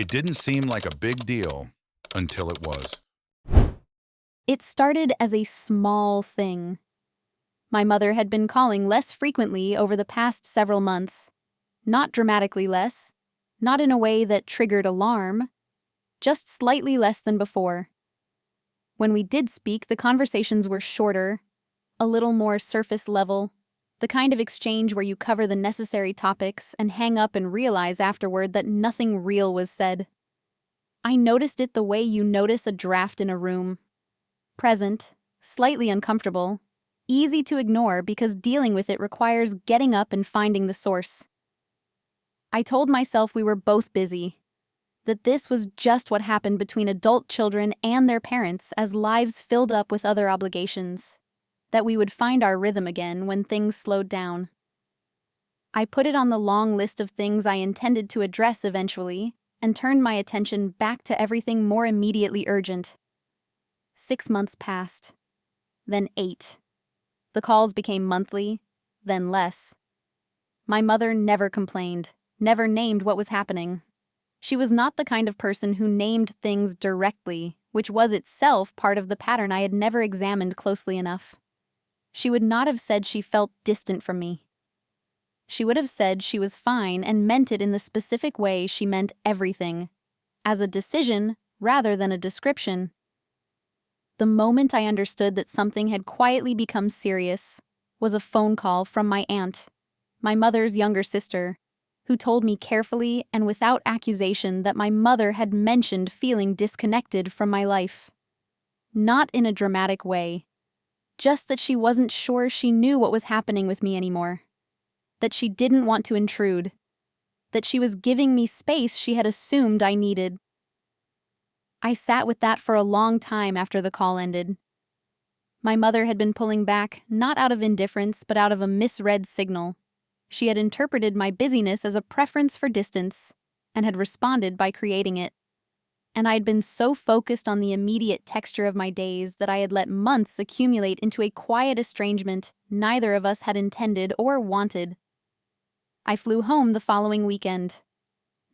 It didn't seem like a big deal until it was. It started as a small thing. My mother had been calling less frequently over the past several months. Not dramatically less, not in a way that triggered alarm, just slightly less than before. When we did speak, the conversations were shorter, a little more surface level, the kind of exchange where you cover the necessary topics and hang up and realize afterward that nothing real was said. I noticed it the way you notice a draft in a room. Present, slightly uncomfortable, easy to ignore because dealing with it requires getting up and finding the source. I told myself we were both busy, that this was just what happened between adult children and their parents as lives filled up with other obligations, that we would find our rhythm again when things slowed down. I put it on the long list of things I intended to address eventually and turned my attention back to everything more immediately urgent. 6 months passed, then 8. The calls became monthly, then less. My mother never complained, never named what was happening. She was not the kind of person who named things directly, which was itself part of the pattern I had never examined closely enough. She would not have said she felt distant from me. She would have said she was fine and meant it in the specific way she meant everything, as a decision rather than a description. The moment I understood that something had quietly become serious was a phone call from my aunt, my mother's younger sister, who told me carefully and without accusation that my mother had mentioned feeling disconnected from my life. Not in a dramatic way, just that she wasn't sure she knew what was happening with me anymore, that she didn't want to intrude, that she was giving me space she had assumed I needed. I sat with that for a long time after the call ended. My mother had been pulling back, not out of indifference, but out of a misread signal. She had interpreted my busyness as a preference for distance, and had responded by creating it. And I'd been so focused on the immediate texture of my days that I had let months accumulate into a quiet estrangement neither of us had intended or wanted. I flew home the following weekend.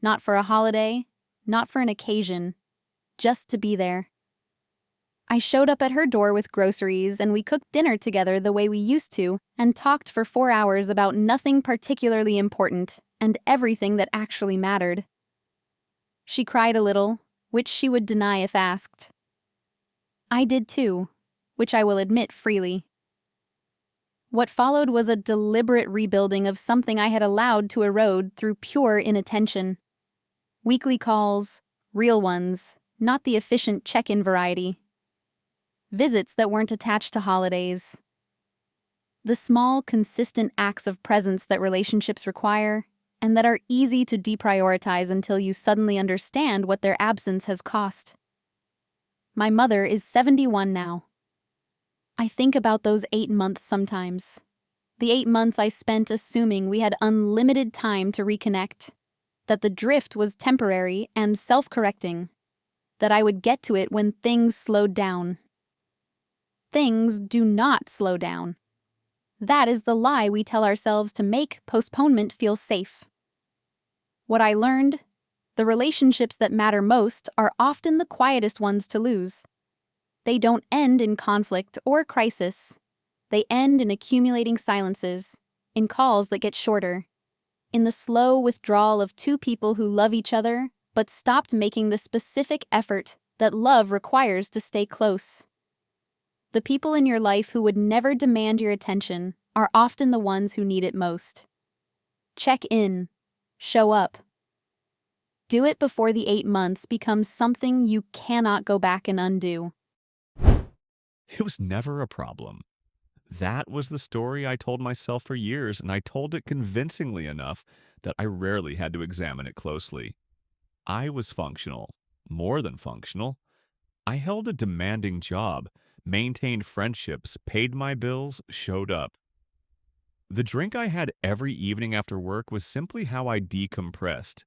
Not for a holiday, not for an occasion, just to be there. I showed up at her door with groceries and we cooked dinner together the way we used to and talked for 4 hours about nothing particularly important and everything that actually mattered. She cried a little, which she would deny if asked. I did too, which I will admit freely. What followed was a deliberate rebuilding of something I had allowed to erode through pure inattention. Weekly calls, real ones, not the efficient check-in variety. Visits that weren't attached to holidays. The small, consistent acts of presence that relationships require, and that are easy to deprioritize until you suddenly understand what their absence has cost. My mother is 71 now. I think about those 8 months sometimes. The 8 months I spent assuming we had unlimited time to reconnect, that the drift was temporary and self-correcting, that I would get to it when things slowed down. Things do not slow down. That is the lie we tell ourselves to make postponement feel safe. What I learned, the relationships that matter most are often the quietest ones to lose. They don't end in conflict or crisis. They end in accumulating silences, in calls that get shorter, in the slow withdrawal of two people who love each other but stopped making the specific effort that love requires to stay close. The people in your life who would never demand your attention are often the ones who need it most. Check in. Show up. Do it before the 8 months becomes something you cannot go back and undo. It was never a problem. That was the story I told myself for years, and I told it convincingly enough that I rarely had to examine it closely. I was functional, more than functional. I held a demanding job, maintained friendships, paid my bills, showed up. The drink I had every evening after work was simply how I decompressed,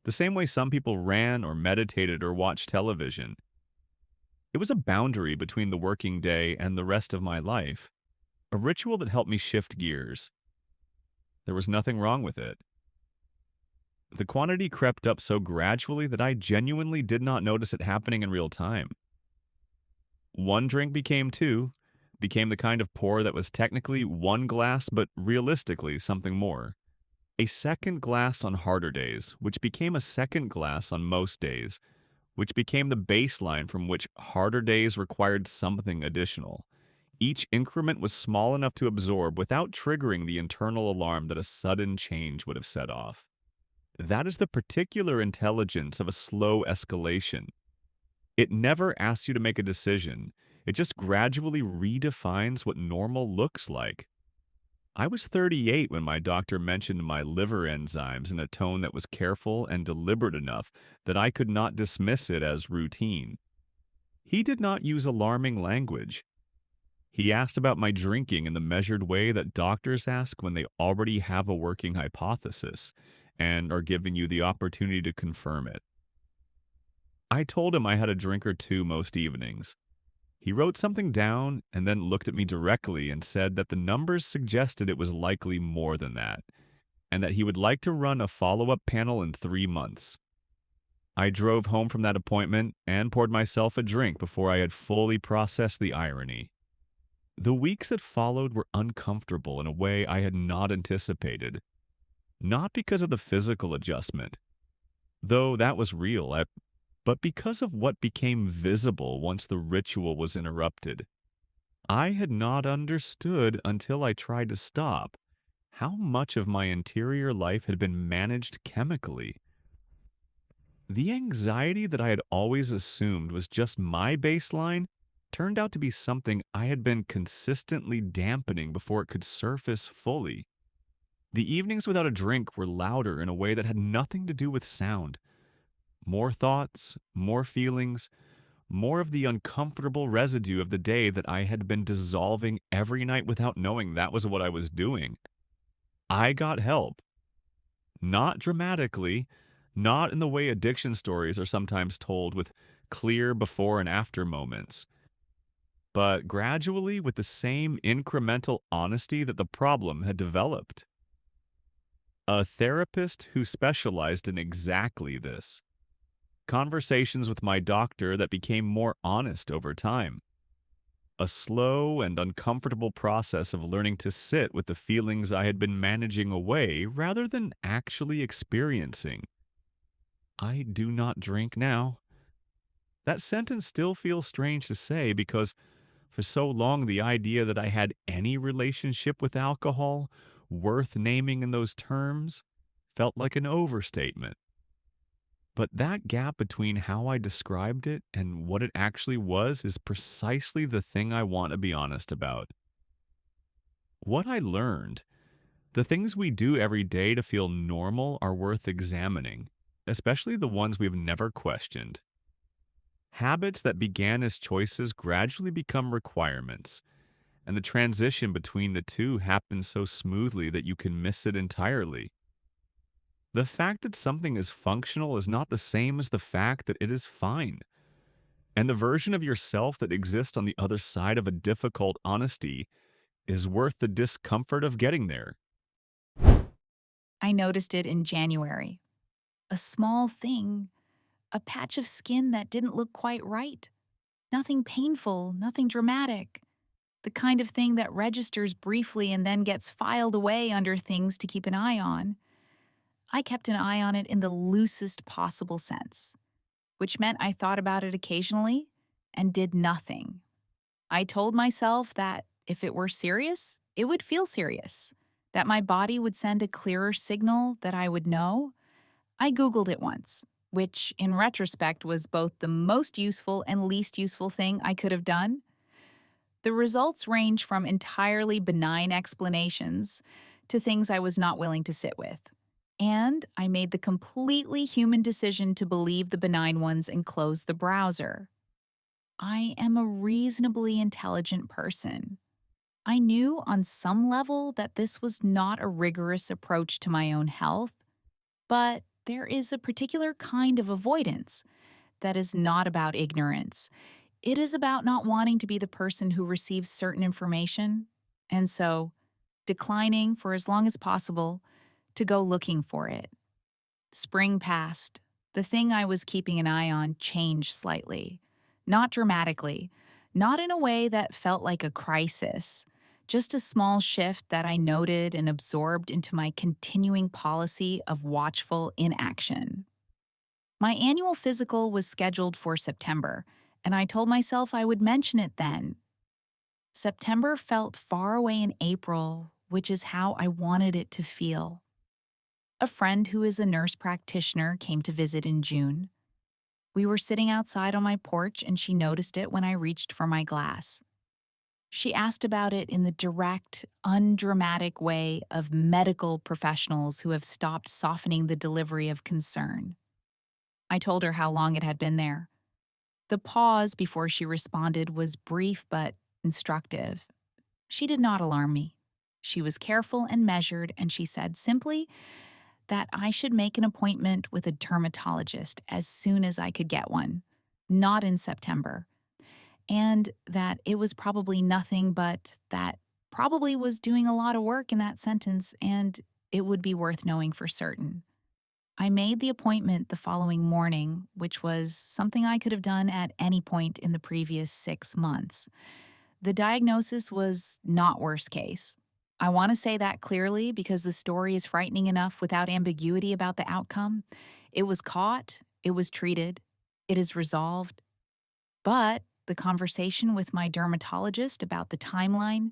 the same way some people ran or meditated or watched television. It was a boundary between the working day and the rest of my life, a ritual that helped me shift gears. There was nothing wrong with it. The quantity crept up so gradually that I genuinely did not notice it happening in real time. One drink became two, became the kind of pour that was technically one glass, but realistically something more. A second glass on harder days, which became a second glass on most days, which became the baseline from which harder days required something additional. Each increment was small enough to absorb without triggering the internal alarm that a sudden change would have set off. That is the particular intelligence of a slow escalation. It never asks you to make a decision. It just gradually redefines what normal looks like. I was 38 when my doctor mentioned my liver enzymes in a tone that was careful and deliberate enough that I could not dismiss it as routine. He did not use alarming language. He asked about my drinking in the measured way that doctors ask when they already have a working hypothesis and are giving you the opportunity to confirm it. I told him I had a drink or two most evenings. He wrote something down and then looked at me directly and said that the numbers suggested it was likely more than that, and that he would like to run a follow-up panel in 3 months. I drove home from that appointment and poured myself a drink before I had fully processed the irony. The weeks that followed were uncomfortable in a way I had not anticipated, not because of the physical adjustment, though that was real, but because of what became visible once the ritual was interrupted. I had not understood until I tried to stop how much of my interior life had been managed chemically. The anxiety that I had always assumed was just my baseline turned out to be something I had been consistently dampening before it could surface fully. The evenings without a drink were louder in a way that had nothing to do with sound. More thoughts, more feelings, more of the uncomfortable residue of the day that I had been dissolving every night without knowing that was what I was doing. I got help. Not dramatically, not in the way addiction stories are sometimes told with clear before and after moments, but gradually with the same incremental honesty that the problem had developed. A therapist who specialized in exactly this. Conversations with my doctor that became more honest over time. A slow and uncomfortable process of learning to sit with the feelings I had been managing away rather than actually experiencing. I do not drink now. That sentence still feels strange to say because for so long the idea that I had any relationship with alcohol worth naming in those terms felt like an overstatement. But that gap between how I described it and what it actually was is precisely the thing I want to be honest about. What I learned, the things we do every day to feel normal are worth examining, especially the ones we've never questioned. Habits that began as choices gradually become requirements, and the transition between the two happens so smoothly that you can miss it entirely. The fact that something is functional is not the same as the fact that it is fine. And the version of yourself that exists on the other side of a difficult honesty is worth the discomfort of getting there. I noticed it in January. A small thing, a patch of skin that didn't look quite right. Nothing painful, nothing dramatic. The kind of thing that registers briefly and then gets filed away under things to keep an eye on. I kept an eye on it in the loosest possible sense, which meant I thought about it occasionally and did nothing. I told myself that if it were serious, it would feel serious, that my body would send a clearer signal that I would know. I Googled it once, which in retrospect was both the most useful and least useful thing I could have done. The results range from entirely benign explanations to things I was not willing to sit with. And I made the completely human decision to believe the benign ones and close the browser. I am a reasonably intelligent person. I knew on some level that this was not a rigorous approach to my own health, but there is a particular kind of avoidance that is not about ignorance. It is about not wanting to be the person who receives certain information, and so declining for as long as possible to go looking for it. Spring passed. The thing I was keeping an eye on changed slightly. Not dramatically, not in a way that felt like a crisis, just a small shift that I noted and absorbed into my continuing policy of watchful inaction. My annual physical was scheduled for September, and I told myself I would mention it then. September felt far away in April, which is how I wanted it to feel. A friend who is a nurse practitioner came to visit in June. We were sitting outside on my porch and she noticed it when I reached for my glass. She asked about it in the direct, undramatic way of medical professionals who have stopped softening the delivery of concern. I told her how long it had been there. The pause before she responded was brief but instructive. She did not alarm me. She was careful and measured, and she said simply that I should make an appointment with a dermatologist as soon as I could get one, not in September, and that it was probably nothing, but that probably was doing a lot of work in that sentence, and it would be worth knowing for certain. I made the appointment the following morning, which was something I could have done at any point in the previous 6 months. The diagnosis was not worst case. I want to say that clearly because the story is frightening enough without ambiguity about the outcome. It was caught, it was treated, it is resolved. But the conversation with my dermatologist about the timeline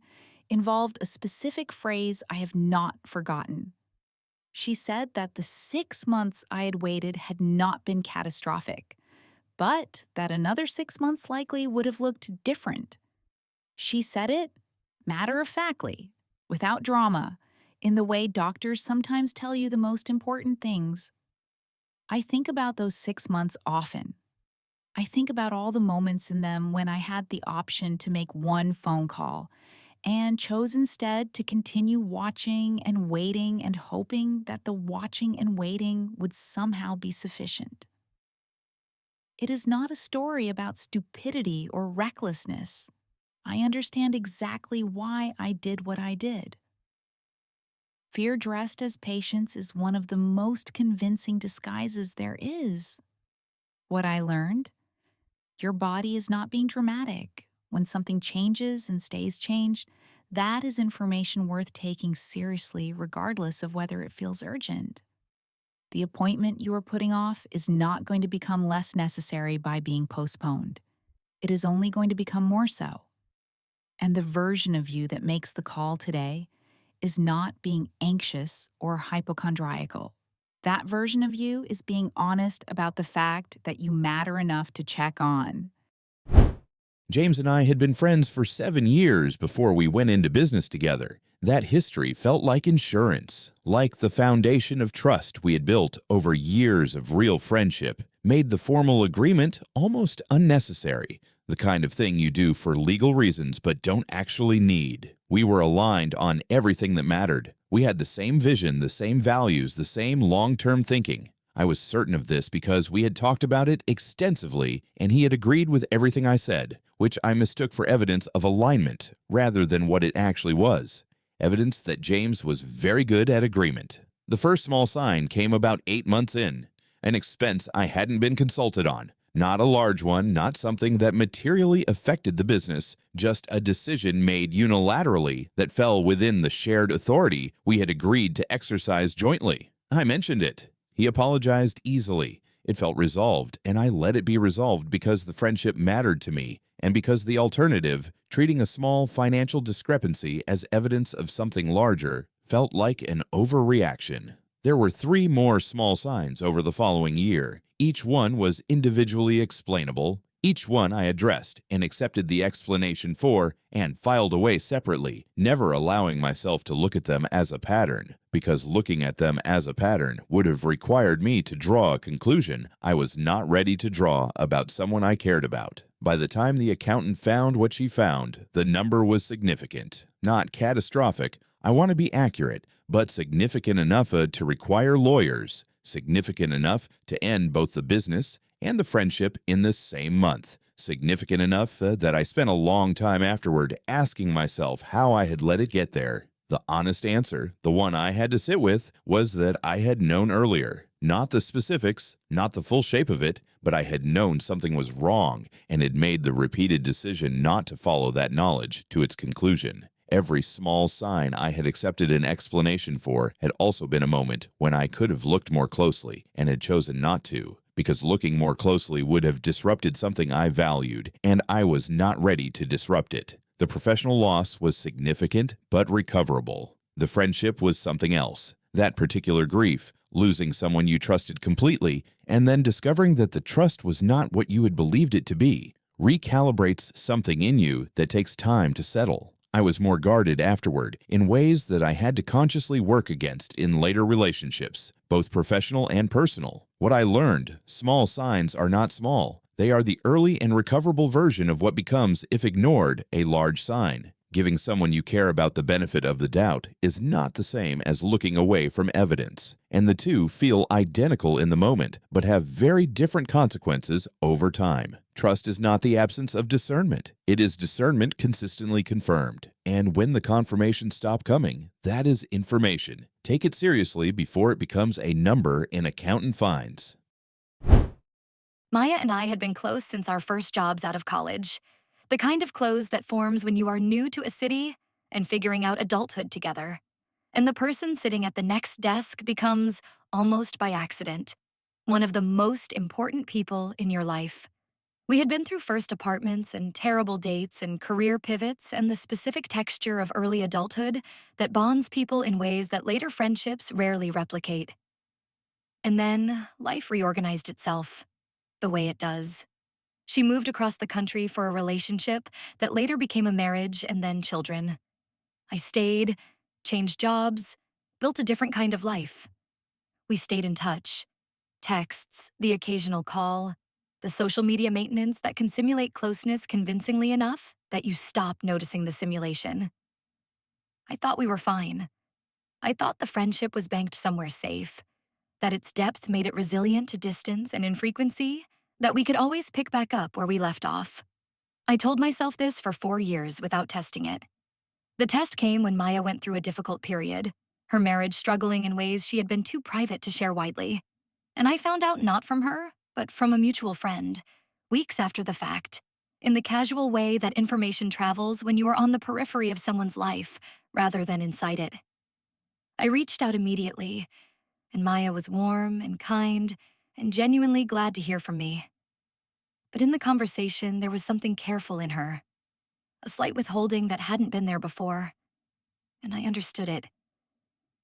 involved a specific phrase I have not forgotten. She said that the 6 months I had waited had not been catastrophic, but that another 6 months likely would have looked different. She said it matter-of-factly, without drama, in the way doctors sometimes tell you the most important things. I think about those 6 months often. I think about all the moments in them when I had the option to make one phone call and chose instead to continue watching and waiting and hoping that the watching and waiting would somehow be sufficient. It is not a story about stupidity or recklessness. I understand exactly why I did what I did. Fear dressed as patience is one of the most convincing disguises there is. What I learned? Your body is not being dramatic. When something changes and stays changed, that is information worth taking seriously regardless of whether it feels urgent. The appointment you are putting off is not going to become less necessary by being postponed. It is only going to become more so. And the version of you that makes the call today is not being anxious or hypochondriacal. That version of you is being honest about the fact that you matter enough to check on. James and I had been friends for 7 years before we went into business together. That history felt like insurance, like the foundation of trust we had built over years of real friendship, made the formal agreement almost unnecessary, the kind of thing you do for legal reasons but don't actually need. We were aligned on everything that mattered. We had the same vision, the same values, the same long-term thinking. I was certain of this because we had talked about it extensively and he had agreed with everything I said, which I mistook for evidence of alignment rather than what it actually was. Evidence that James was very good at agreement. The first small sign came about 8 months in, an expense I hadn't been consulted on. Not a large one, not something that materially affected the business, just a decision made unilaterally that fell within the shared authority we had agreed to exercise jointly. I mentioned it. He apologized easily. It felt resolved, and I let it be resolved because the friendship mattered to me, and because the alternative, treating a small financial discrepancy as evidence of something larger, felt like an overreaction. There were 3 more small signs over the following year. Each one was individually explainable. Each one I addressed and accepted the explanation for and filed away separately, never allowing myself to look at them as a pattern, because looking at them as a pattern would have required me to draw a conclusion I was not ready to draw about someone I cared about. By the time the accountant found what she found, the number was significant, not catastrophic. I want to be accurate, but significant enough to require lawyers, significant enough to end both the business and the friendship in the same month, significant enough that I spent a long time afterward asking myself how I had let it get there. The honest answer, the one I had to sit with, was that I had known earlier. Not the specifics, not the full shape of it, but I had known something was wrong and had made the repeated decision not to follow that knowledge to its conclusion. Every small sign I had accepted an explanation for had also been a moment when I could have looked more closely and had chosen not to, because looking more closely would have disrupted something I valued, and I was not ready to disrupt it. The professional loss was significant but recoverable. The friendship was something else. That particular grief, losing someone you trusted completely, and then discovering that the trust was not what you had believed it to be, recalibrates something in you that takes time to settle. I was more guarded afterward in ways that I had to consciously work against in later relationships, both professional and personal. What I learned, small signs are not small. They are the early and recoverable version of what becomes, if ignored, a large sign. Giving someone you care about the benefit of the doubt is not the same as looking away from evidence, and the two feel identical in the moment, but have very different consequences over time. Trust is not the absence of discernment. It is discernment consistently confirmed. And when the confirmations stop coming, that is information. Take it seriously before it becomes a number in accountant finds. Maya and I had been close since our first jobs out of college. The kind of close that forms when you are new to a city and figuring out adulthood together. And the person sitting at the next desk becomes, almost by accident, one of the most important people in your life. We had been through first apartments and terrible dates and career pivots and the specific texture of early adulthood that bonds people in ways that later friendships rarely replicate. And then life reorganized itself, the way it does. She moved across the country for a relationship that later became a marriage and then children. I stayed, changed jobs, built a different kind of life. We stayed in touch. Texts, the occasional call, the social media maintenance that can simulate closeness convincingly enough that you stop noticing the simulation. I thought we were fine. I thought the friendship was banked somewhere safe, that its depth made it resilient to distance and infrequency, that we could always pick back up where we left off. I told myself this for 4 years without testing it. The test came when Maya went through a difficult period, her marriage struggling in ways she had been too private to share widely. And I found out not from her, but from a mutual friend, weeks after the fact, in the casual way that information travels when you are on the periphery of someone's life rather than inside it. I reached out immediately, and Maya was warm and kind and genuinely glad to hear from me. But in the conversation, there was something careful in her, a slight withholding that hadn't been there before. And I understood it.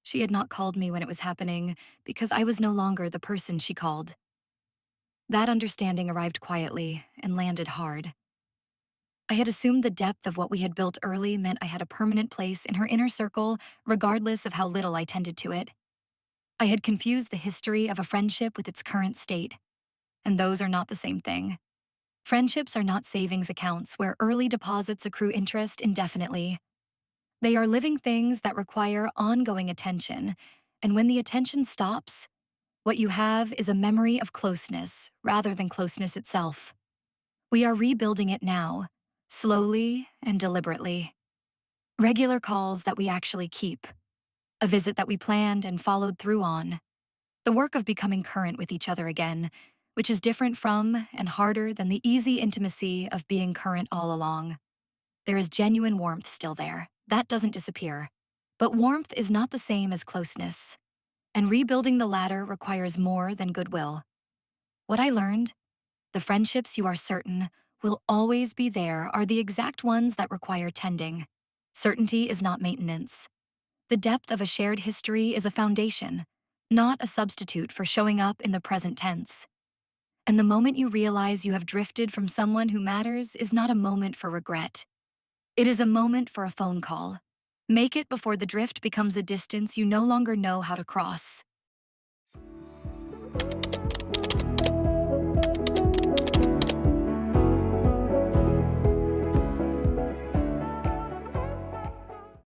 She had not called me when it was happening because I was no longer the person she called. That understanding arrived quietly and landed hard. I had assumed the depth of what we had built early meant I had a permanent place in her inner circle, regardless of how little I tended to it. I had confused the history of a friendship with its current state, and those are not the same thing. Friendships are not savings accounts where early deposits accrue interest indefinitely. They are living things that require ongoing attention, and when the attention stops, what you have is a memory of closeness rather than closeness itself. We are rebuilding it now, slowly and deliberately. Regular calls that we actually keep. A visit that we planned and followed through on. The work of becoming current with each other again, which is different from and harder than the easy intimacy of being current all along. There is genuine warmth still there. That doesn't disappear. But warmth is not the same as closeness. And rebuilding the latter requires more than goodwill. What I learned, the friendships you are certain will always be there are the exact ones that require tending. Certainty is not maintenance. The depth of a shared history is a foundation, not a substitute for showing up in the present tense. And the moment you realize you have drifted from someone who matters is not a moment for regret. It is a moment for a phone call. Make it before the drift becomes a distance you no longer know how to cross.